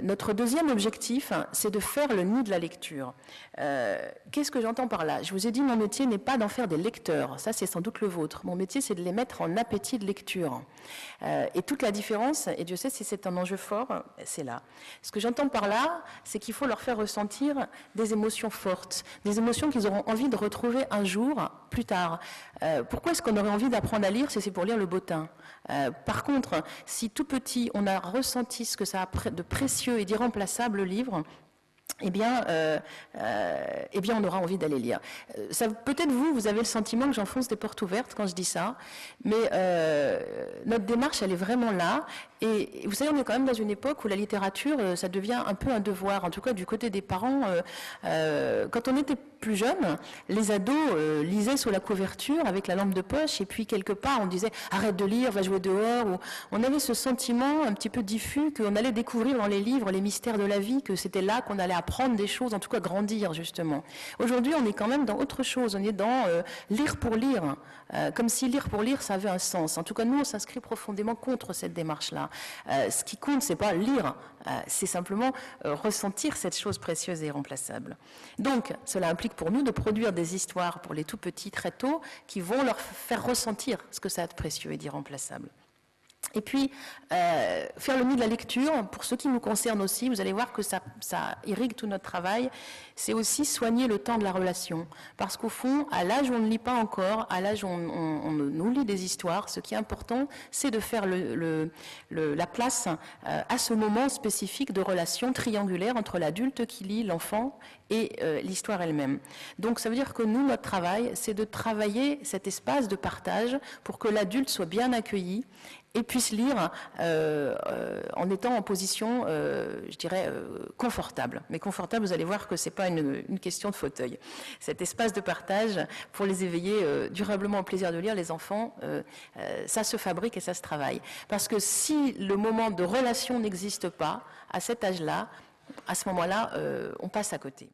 Notre deuxième objectif, c'est de faire le nid de la lecture. Qu'est-ce que j'entends par là? Je vous ai dit, mon métier n'est pas d'en faire des lecteurs, ça c'est sans doute le vôtre. Mon métier, c'est de les mettre en appétit de lecture. Et toute la différence, et Dieu sait si c'est un enjeu fort, c'est là. Ce que j'entends par là, c'est qu'il faut leur faire ressentir des émotions fortes, des émotions qu'ils auront envie de retrouver un jour, plus tard. Pourquoi est-ce qu'on aurait envie d'apprendre à lire si c'est pour lire le bottin? Par contre, si tout petit, on a ressenti ce que ça a de précieux et d'irremplaçable le livre, eh bien, on aura envie d'aller lire. Peut-être vous avez le sentiment que j'enfonce des portes ouvertes quand je dis ça, mais notre démarche, elle est vraiment là. Et vous savez, on est quand même dans une époque où la littérature, ça devient un peu un devoir, en tout cas du côté des parents. Quand on était plus jeune, les ados lisaient sous la couverture avec la lampe de poche, et puis quelque part, on disait « arrête de lire, va jouer dehors ». Ou on avait ce sentiment un petit peu diffus qu'on allait découvrir dans les livres les mystères de la vie, que c'était là qu'on allait apprendre des choses, en tout cas grandir justement. Aujourd'hui, on est quand même dans autre chose, on est dans lire pour lire, comme si lire pour lire, ça avait un sens. En tout cas, nous, on s'inscrit profondément contre cette démarche-là. Ce qui compte, c'est pas lire, c'est simplement ressentir cette chose précieuse et irremplaçable. Donc, cela implique pour nous de produire des histoires pour les tout petits très tôt qui vont leur faire ressentir ce que ça a de précieux et d'irremplaçable. Et puis, faire le nid de la lecture, pour ce qui nous concerne aussi, vous allez voir que ça irrigue tout notre travail, c'est aussi soigner le temps de la relation. Parce qu'au fond, à l'âge où on ne lit pas encore, à l'âge où on nous lit des histoires, ce qui est important, c'est de faire la place à ce moment spécifique de relation triangulaire entre l'adulte qui lit, l'enfant et l'histoire elle-même. Donc ça veut dire que nous, notre travail, c'est de travailler cet espace de partage pour que l'adulte soit bien accueilli et puisse lire en étant en position, je dirais, confortable. Mais confortable, vous allez voir que ce n'est pas une question de fauteuil. Cet espace de partage, pour les éveiller durablement au plaisir de lire, les enfants, ça se fabrique et ça se travaille. Parce que si le moment de relation n'existe pas, à cet âge-là, à ce moment-là, on passe à côté.